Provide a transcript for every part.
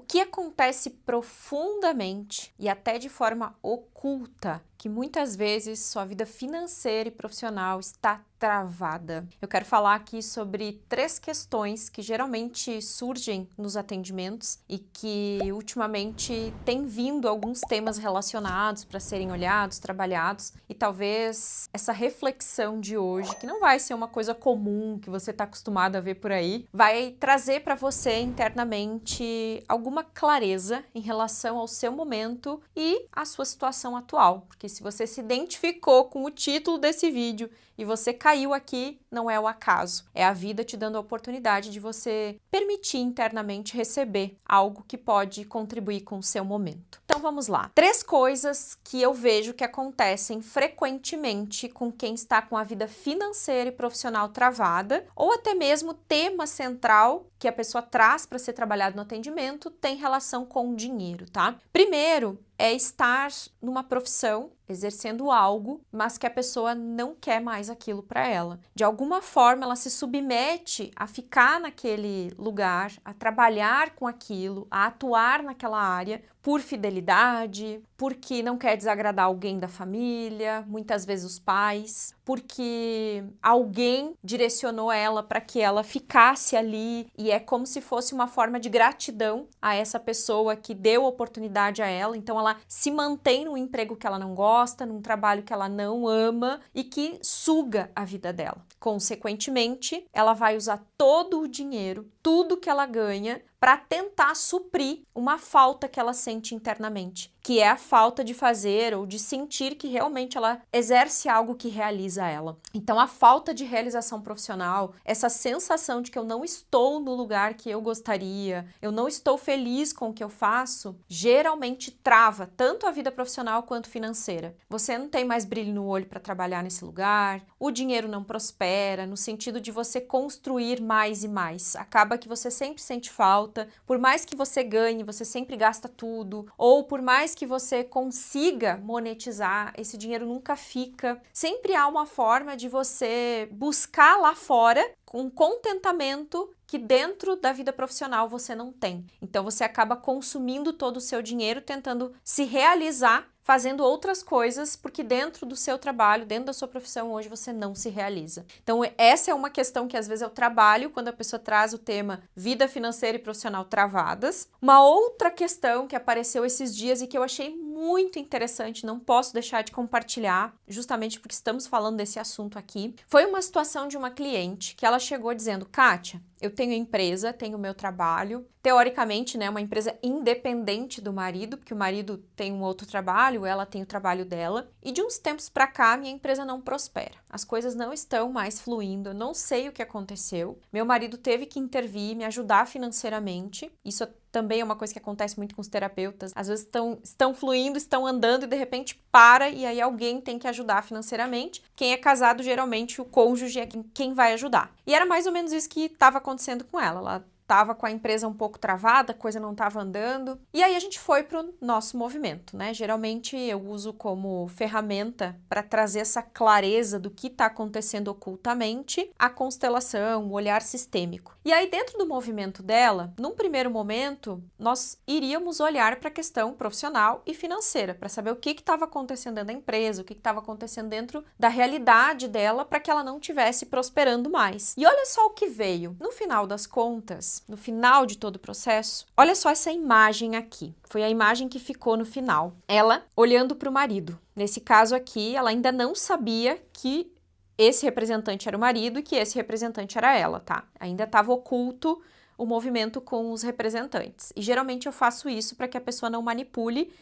que acontece profundamente e até de forma oculta que muitas vezes sua vida financeira e profissional está travada. Eu quero falar aqui sobre 3 questões que geralmente surgem nos atendimentos e que ultimamente tem vindo alguns temas relacionados para serem olhados, trabalhados, e talvez essa reflexão de hoje, que não vai ser uma coisa comum que você está acostumado a ver por aí, vai trazer para você internamente alguma clareza em relação ao seu momento e à sua situação atual, porque se você se identificou com o título desse vídeo e você caiu aqui, não é o acaso. É a vida te dando a oportunidade de você permitir internamente receber algo que pode contribuir com o seu momento. Então vamos lá. 3 coisas que eu vejo que acontecem frequentemente com quem está com a vida financeira e profissional travada, ou até mesmo tema central que a pessoa traz para ser trabalhado no atendimento tem relação com o dinheiro, tá? Primeiro, é estar numa profissão, exercendo algo, mas que a pessoa não quer mais aquilo para ela. De alguma forma, ela se submete a ficar naquele lugar, a trabalhar com aquilo, a atuar naquela área por fidelidade, porque não quer desagradar alguém da família, muitas vezes os pais, porque alguém direcionou ela para que ela ficasse ali e é como se fosse uma forma de gratidão a essa pessoa que deu oportunidade a ela. Então ela se mantém num emprego que ela não gosta, num trabalho que ela não ama e que suga a vida dela. Consequentemente, ela vai usar todo o dinheiro, tudo que ela ganha, para tentar suprir uma falta que ela sente internamente, que é a falta de fazer ou de sentir que realmente ela exerce algo que realiza ela. Então, a falta de realização profissional, essa sensação de que eu não estou no lugar que eu gostaria, eu não estou feliz com o que eu faço, geralmente trava tanto a vida profissional quanto financeira. Você não tem mais brilho no olho para trabalhar nesse lugar, o dinheiro não prospera, no sentido de você construir mais e mais. Acaba que você sempre sente falta. Por mais que você ganhe, você sempre gasta tudo, ou por mais que você consiga monetizar, esse dinheiro nunca fica. Sempre há uma forma de você buscar lá fora um contentamento que dentro da vida profissional você não tem. Então você acaba consumindo todo o seu dinheiro tentando se realizar fazendo outras coisas, porque dentro do seu trabalho, dentro da sua profissão hoje você não se realiza. Então essa é uma questão que às vezes eu trabalho quando a pessoa traz o tema vida financeira e profissional travadas. Uma outra questão que apareceu esses dias e que eu achei muito interessante, não posso deixar de compartilhar, justamente porque estamos falando desse assunto aqui, foi uma situação de uma cliente que ela chegou dizendo: Kátia, eu tenho empresa, tenho meu trabalho, teoricamente, né, uma empresa independente do marido, porque o marido tem um outro trabalho, ela tem o trabalho dela, e de uns tempos pra cá minha empresa não prospera. As coisas não estão mais fluindo, eu não sei o que aconteceu. Meu marido teve que intervir, me ajudar financeiramente. Isso também é uma coisa que acontece muito com os terapeutas. Às vezes estão fluindo, estão andando e de repente para e aí alguém tem que ajudar financeiramente. Quem é casado, geralmente o cônjuge é quem vai ajudar. E era mais ou menos isso que estava acontecendo com ela. Ela estava com a empresa um pouco travada, a coisa não estava andando. E aí a gente foi para o nosso movimento, né? Geralmente eu uso como ferramenta para trazer essa clareza do que está acontecendo ocultamente, a constelação, o olhar sistêmico. E aí dentro do movimento dela, num primeiro momento, nós iríamos olhar para a questão profissional e financeira, para saber o que estava acontecendo dentro da empresa, o que estava acontecendo dentro da realidade dela, para que ela não estivesse prosperando mais. E olha só o que veio. No final das contas, no final de todo o processo, olha só essa imagem aqui. Foi a imagem que ficou no final. Ela olhando para o marido. Nesse caso aqui, ela ainda não sabia que esse representante era o marido e que esse representante era ela, tá? Ainda estava oculto o movimento com os representantes. E geralmente eu faço isso para que a pessoa não manipule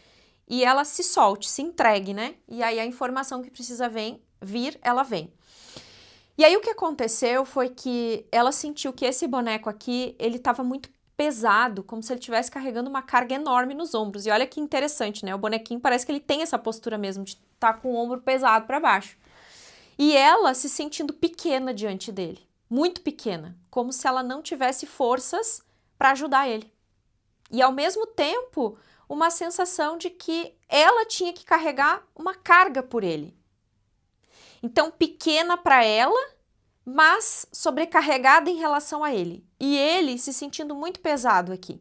e ela se solte, se entregue, né? E aí a informação que precisa vir, ela vem. E aí o que aconteceu foi que ela sentiu que esse boneco aqui, ele estava muito pesado, como se ele estivesse carregando uma carga enorme nos ombros. E olha que interessante, né? O bonequinho parece que ele tem essa postura mesmo, de estar com o ombro pesado para baixo. E ela se sentindo pequena diante dele, muito pequena, como se ela não tivesse forças para ajudar ele. E ao mesmo tempo, uma sensação de que ela tinha que carregar uma carga por ele. Então, pequena para ela, mas sobrecarregada em relação a ele. E ele se sentindo muito pesado aqui.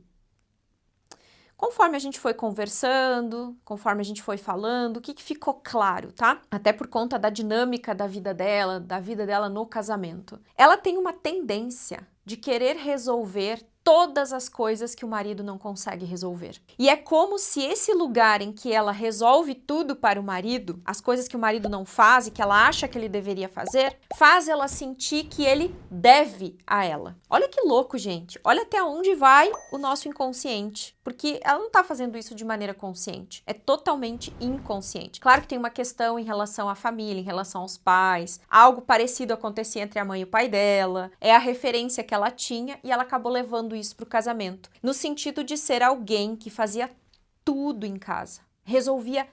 Conforme a gente foi conversando, conforme a gente foi falando, o que ficou claro, tá? Até por conta da dinâmica da vida dela no casamento. Ela tem uma tendência de querer resolver todas as coisas que o marido não consegue resolver. E é como se esse lugar em que ela resolve tudo para o marido, as coisas que o marido não faz e que ela acha que ele deveria fazer, faz ela sentir que ele deve a ela. Olha que louco, gente. Olha até onde vai o nosso inconsciente. Porque ela não tá fazendo isso de maneira consciente. É totalmente inconsciente. Claro que tem uma questão em relação à família, em relação aos pais. Algo parecido acontecia entre a mãe e o pai dela. É a referência que ela tinha e ela acabou levando isso pro casamento. No sentido de ser alguém que fazia tudo em casa. Resolvia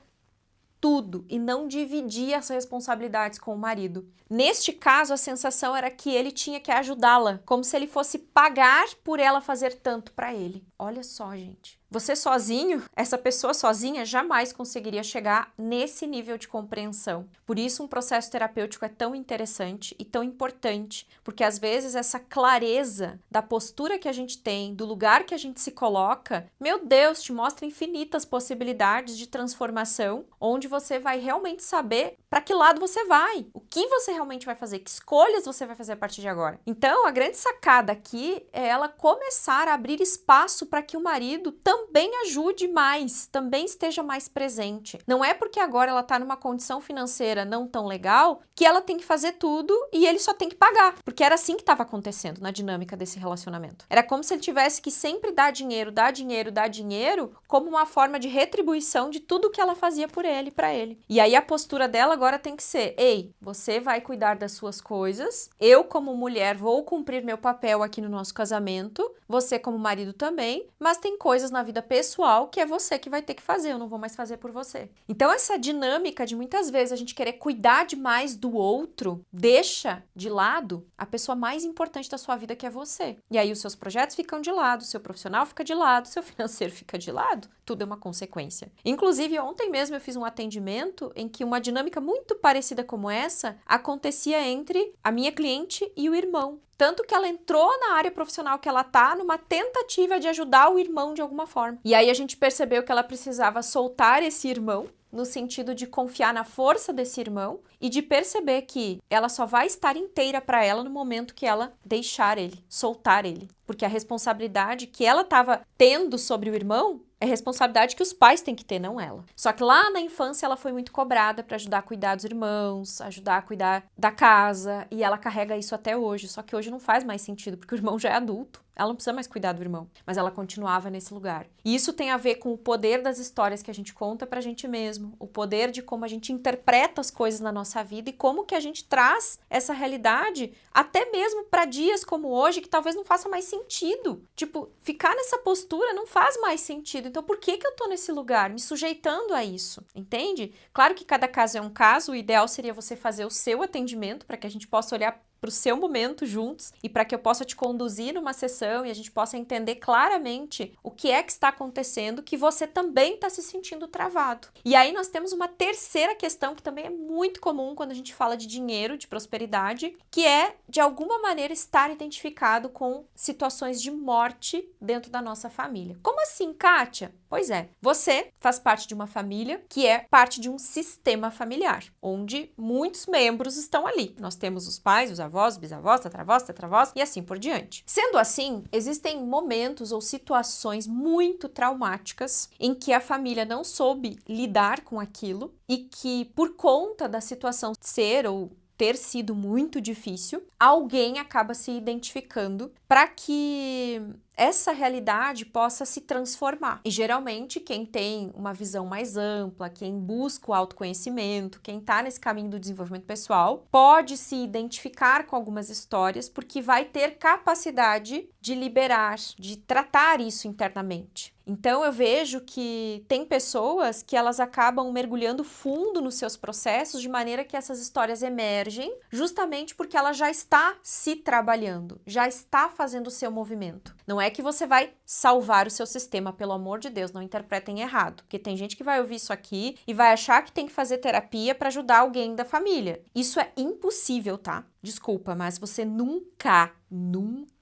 tudo e não dividia as responsabilidades com o marido. Neste caso, a sensação era que ele tinha que ajudá-la, como se ele fosse pagar por ela fazer tanto para ele. Olha só, gente. Você sozinho, essa pessoa sozinha, jamais conseguiria chegar nesse nível de compreensão. Por isso, um processo terapêutico é tão interessante e tão importante, porque às vezes essa clareza da postura que a gente tem, do lugar que a gente se coloca, meu Deus, te mostra infinitas possibilidades de transformação, onde você vai realmente saber para que lado você vai, o que você realmente vai fazer, que escolhas você vai fazer a partir de agora. Então, a grande sacada aqui é ela começar a abrir espaço para que o marido também ajude mais, também esteja mais presente. Não é porque agora ela está numa condição financeira não tão legal que ela tem que fazer tudo e ele só tem que pagar, porque era assim que estava acontecendo na dinâmica desse relacionamento. Era como se ele tivesse que sempre dar dinheiro, dar dinheiro, dar dinheiro, como uma forma de retribuição de tudo que ela fazia por ele, para ele. E aí a postura dela agora tem que ser: ei, você vai cuidar das suas coisas, eu como mulher vou cumprir meu papel aqui no nosso casamento, você como marido também, mas tem coisas na vida pessoal que é você que vai ter que fazer, eu não vou mais fazer por você. Então essa dinâmica de muitas vezes a gente querer cuidar demais do outro, deixa de lado a pessoa mais importante da sua vida, que é você. E aí os seus projetos ficam de lado, o seu profissional fica de lado, o seu financeiro fica de lado, tudo é uma consequência. Inclusive ontem mesmo eu fiz um atendimento em que uma dinâmica muito parecida como essa acontecia entre a minha cliente e o irmão. Tanto que ela entrou na área profissional que ela tá numa tentativa de ajudar o irmão de alguma forma. E aí a gente percebeu que ela precisava soltar esse irmão, no sentido de confiar na força desse irmão e de perceber que ela só vai estar inteira para ela no momento que ela deixar ele, soltar ele. Porque a responsabilidade que ela estava tendo sobre o irmão é responsabilidade que os pais têm que ter, não ela. Só que lá na infância ela foi muito cobrada para ajudar a cuidar dos irmãos, ajudar a cuidar da casa, e ela carrega isso até hoje. Só que hoje não faz mais sentido, porque o irmão já é adulto. Ela não precisa mais cuidar do irmão, mas ela continuava nesse lugar. E isso tem a ver com o poder das histórias que a gente conta pra gente mesmo, o poder de como a gente interpreta as coisas na nossa vida e como que a gente traz essa realidade até mesmo para dias como hoje, que talvez não faça mais sentido. Tipo, ficar nessa postura não faz mais sentido. Então, por que eu tô nesse lugar, me sujeitando a isso? Entende? Claro que cada caso é um caso, o ideal seria você fazer o seu atendimento para que a gente possa olhar para o seu momento juntos e para que eu possa te conduzir numa sessão e a gente possa entender claramente o que é que está acontecendo, que você também está se sentindo travado. E aí nós temos uma terceira questão que também é muito comum quando a gente fala de dinheiro, de prosperidade, que é, de alguma maneira, estar identificado com situações de morte dentro da nossa família. Como assim, Kátia? Pois é, você faz parte de uma família que é parte de um sistema familiar, onde muitos membros estão ali. Nós temos os pais, os avós, bisavós, tatravós, tetravós e assim por diante. Sendo assim, existem momentos ou situações muito traumáticas em que a família não soube lidar com aquilo e que, por conta da situação ser ou ter sido muito difícil, alguém acaba se identificando para que essa realidade possa se transformar. E geralmente quem tem uma visão mais ampla, quem busca o autoconhecimento, quem está nesse caminho do desenvolvimento pessoal, pode se identificar com algumas histórias porque vai ter capacidade de liberar, de tratar isso internamente. Então eu vejo que tem pessoas que elas acabam mergulhando fundo nos seus processos de maneira que essas histórias emergem justamente porque ela já está se trabalhando, já está fazendo o seu movimento. Não é que você vai salvar o seu sistema, pelo amor de Deus, não interpretem errado, porque tem gente que vai ouvir isso aqui e vai achar que tem que fazer terapia para ajudar alguém da família. Isso é impossível, tá? Desculpa, mas você nunca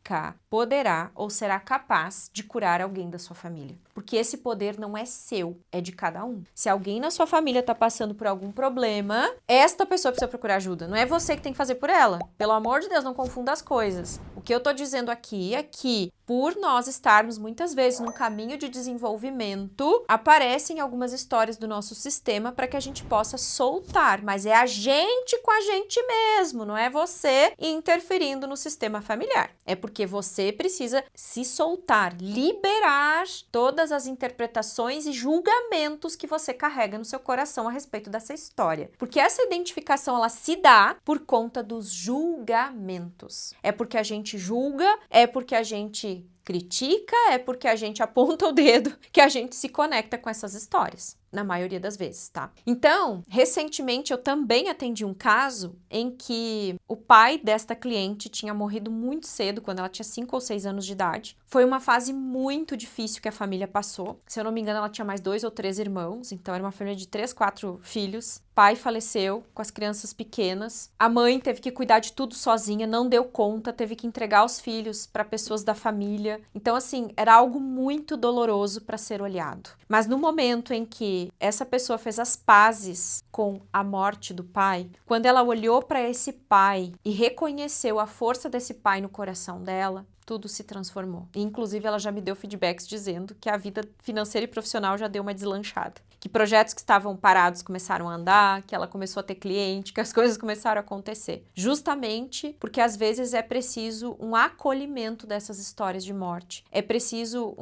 nunca poderá ou será capaz de curar alguém da sua família. Porque esse poder não é seu, é de cada um. Se alguém na sua família está passando por algum problema, esta pessoa precisa procurar ajuda. Não é você que tem que fazer por ela. Pelo amor de Deus, não confunda as coisas. O que eu tô dizendo aqui é que, por nós estarmos muitas vezes num caminho de desenvolvimento, aparecem algumas histórias do nosso sistema para que a gente possa soltar. Mas é a gente com a gente mesmo, não é você interferindo no sistema familiar. É porque você precisa se soltar, liberar todas as interpretações e julgamentos que você carrega no seu coração a respeito dessa história. Porque essa identificação, ela se dá por conta dos julgamentos. É porque a gente julga, é porque a gente critica, é porque a gente aponta o dedo que a gente se conecta com essas histórias. Na maioria das vezes, tá? Então, recentemente eu também atendi um caso em que o pai desta cliente tinha morrido muito cedo, quando ela tinha 5 ou 6 anos de idade. Foi uma fase muito difícil que a família passou. Se eu não me engano, ela tinha mais 2 ou 3 irmãos, então era uma família de 3, 4 filhos. O pai faleceu com as crianças pequenas. A mãe teve que cuidar de tudo sozinha, não deu conta, teve que entregar os filhos para pessoas da família. Então, assim, era algo muito doloroso para ser olhado. Mas no momento em que essa pessoa fez as pazes com a morte do pai, quando ela olhou para esse pai e reconheceu a força desse pai no coração dela, tudo se transformou. E, inclusive, ela já me deu feedbacks dizendo que a vida financeira e profissional já deu uma deslanchada. Que projetos que estavam parados começaram a andar, que ela começou a ter cliente, que as coisas começaram a acontecer. Justamente porque, às vezes, é preciso um acolhimento dessas histórias de morte. É preciso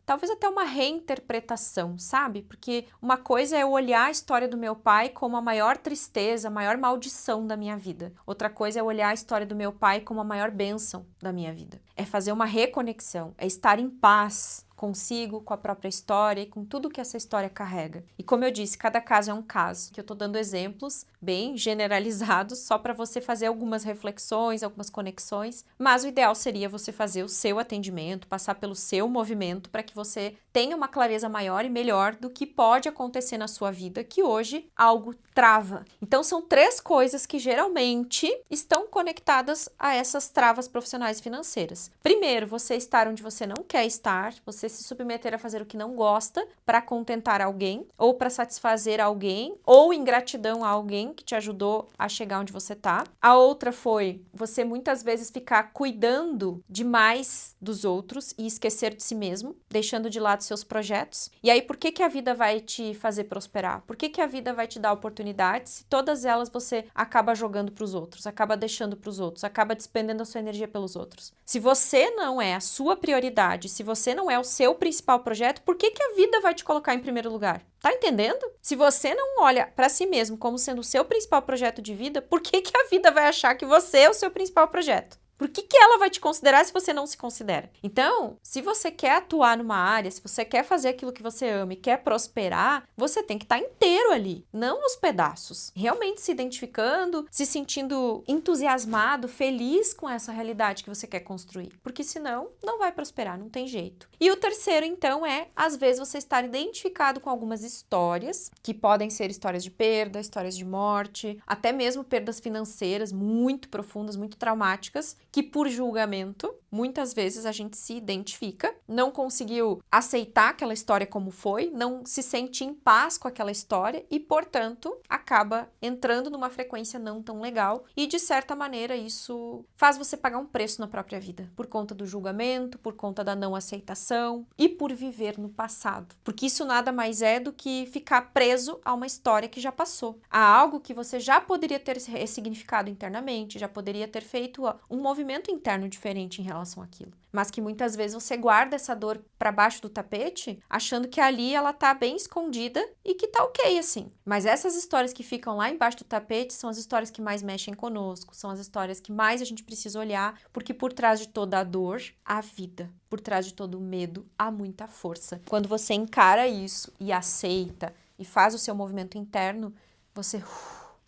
talvez até uma reinterpretação, sabe? Porque uma coisa é eu olhar a história do meu pai como a maior tristeza, a maior maldição da minha vida. Outra coisa é olhar a história do meu pai como a maior bênção da minha vida. É fazer uma reconexão, é estar em paz consigo, com a própria história e com tudo que essa história carrega. E como eu disse, cada caso é um caso, que eu tô dando exemplos bem generalizados só para você fazer algumas reflexões, algumas conexões, mas o ideal seria você fazer o seu atendimento, passar pelo seu movimento para que você tenha uma clareza maior e melhor do que pode acontecer na sua vida, que hoje algo trava. Então são 3 coisas que geralmente estão conectadas a essas travas profissionais e financeiras. Primeiro, você estar onde você não quer estar, você se submeter a fazer o que não gosta para contentar alguém ou para satisfazer alguém ou ingratidão a alguém que te ajudou a chegar onde você tá. A outra foi você muitas vezes ficar cuidando demais dos outros e esquecer de si mesmo, deixando de lado seus projetos. E aí, por que a vida vai te fazer prosperar? Por que a vida vai te dar oportunidades se todas elas você acaba jogando para os outros, acaba deixando para os outros, acaba despendendo a sua energia pelos outros? Se você não é a sua prioridade, se você não é o seu principal projeto, por que a vida vai te colocar em primeiro lugar? Tá entendendo? Se você não olha para si mesmo como sendo o seu principal projeto de vida, por que a vida vai achar que você é o seu principal projeto? Por que ela vai te considerar se você não se considera? Então, se você quer atuar numa área, se você quer fazer aquilo que você ama e quer prosperar, você tem que estar inteiro ali, não nos pedaços. Realmente se identificando, se sentindo entusiasmado, feliz com essa realidade que você quer construir. Porque senão, não vai prosperar, não tem jeito. E o terceiro, então, é, às vezes, você estar identificado com algumas histórias, que podem ser histórias de perda, histórias de morte, até mesmo perdas financeiras muito profundas, muito traumáticas, que por julgamento, muitas vezes a gente se identifica, não conseguiu aceitar aquela história como foi, não se sente em paz com aquela história e, portanto, acaba entrando numa frequência não tão legal e, de certa maneira, isso faz você pagar um preço na própria vida, por conta do julgamento, por conta da não aceitação e por viver no passado. Porque isso nada mais é do que ficar preso a uma história que já passou, a algo que você já poderia ter ressignificado internamente, já poderia ter feito um movimento interno diferente em relação àquilo. Mas que muitas vezes você guarda essa dor para baixo do tapete, achando que ali ela tá bem escondida e que tá ok assim. Mas essas histórias que ficam lá embaixo do tapete são as histórias que mais mexem conosco, são as histórias que mais a gente precisa olhar, porque por trás de toda a dor, há vida. Por trás de todo o medo, há muita força. Quando você encara isso e aceita e faz o seu movimento interno, você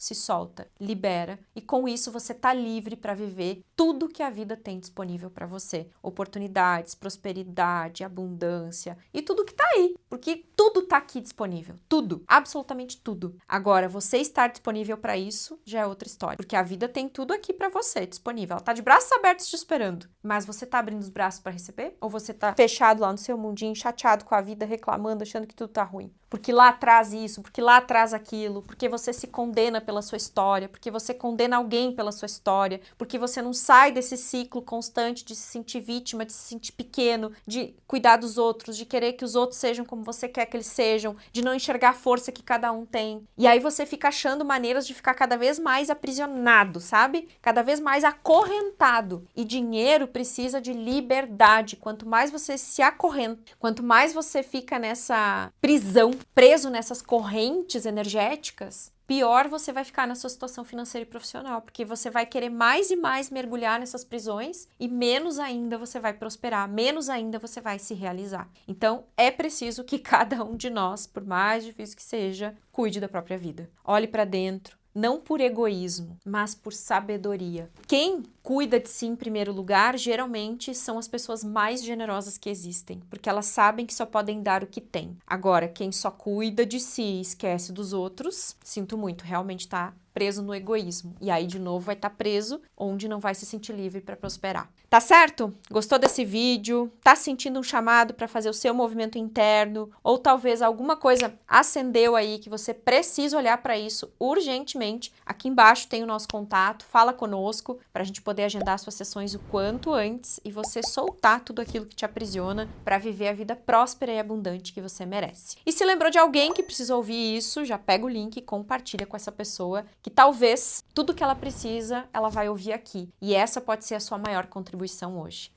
se solta, libera e com isso você tá livre para viver tudo que a vida tem disponível para você. Oportunidades, prosperidade, abundância e tudo que tá aí, porque tudo tá aqui disponível, tudo, absolutamente tudo. Agora, você estar disponível para isso já é outra história, porque a vida tem tudo aqui para você disponível. Ela tá de braços abertos te esperando, mas você tá abrindo os braços para receber ou você tá fechado lá no seu mundinho, chateado com a vida, reclamando, achando que tudo tá ruim? Porque lá atrás isso, porque lá atrás aquilo, porque você se condena pela sua história, porque você condena alguém pela sua história, porque você não sai desse ciclo constante de se sentir vítima, de se sentir pequeno, de cuidar dos outros, de querer que os outros sejam como você quer que eles sejam, de não enxergar a força que cada um tem. E aí você fica achando maneiras de ficar cada vez mais aprisionado, sabe? Cada vez mais acorrentado. E dinheiro precisa de liberdade. Quanto mais você se acorrenta, quanto mais você fica nessa prisão, preso nessas correntes energéticas, pior você vai ficar na sua situação financeira e profissional, porque você vai querer mais e mais mergulhar nessas prisões e menos ainda você vai prosperar, menos ainda você vai se realizar. Então, é preciso que cada um de nós, por mais difícil que seja, cuide da própria vida. Olhe para dentro, não por egoísmo, mas por sabedoria. Quem cuida de si em primeiro lugar, geralmente são as pessoas mais generosas que existem, porque elas sabem que só podem dar o que têm. Agora, quem só cuida de si e esquece dos outros, sinto muito, realmente tá preso no egoísmo. E aí, de novo, vai estar preso onde não vai se sentir livre para prosperar. Tá certo? Gostou desse vídeo? Tá sentindo um chamado para fazer o seu movimento interno? Ou talvez alguma coisa acendeu aí que você precisa olhar para isso urgentemente? Aqui embaixo tem o nosso contato, fala conosco para a gente poder agendar suas sessões o quanto antes e você soltar tudo aquilo que te aprisiona para viver a vida próspera e abundante que você merece. E se lembrou de alguém que precisa ouvir isso, já pega o link e compartilha com essa pessoa que talvez tudo que ela precisa, ela vai ouvir aqui. E essa pode ser a sua maior contribuição hoje.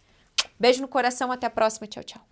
Beijo no coração, até a próxima, tchau, tchau.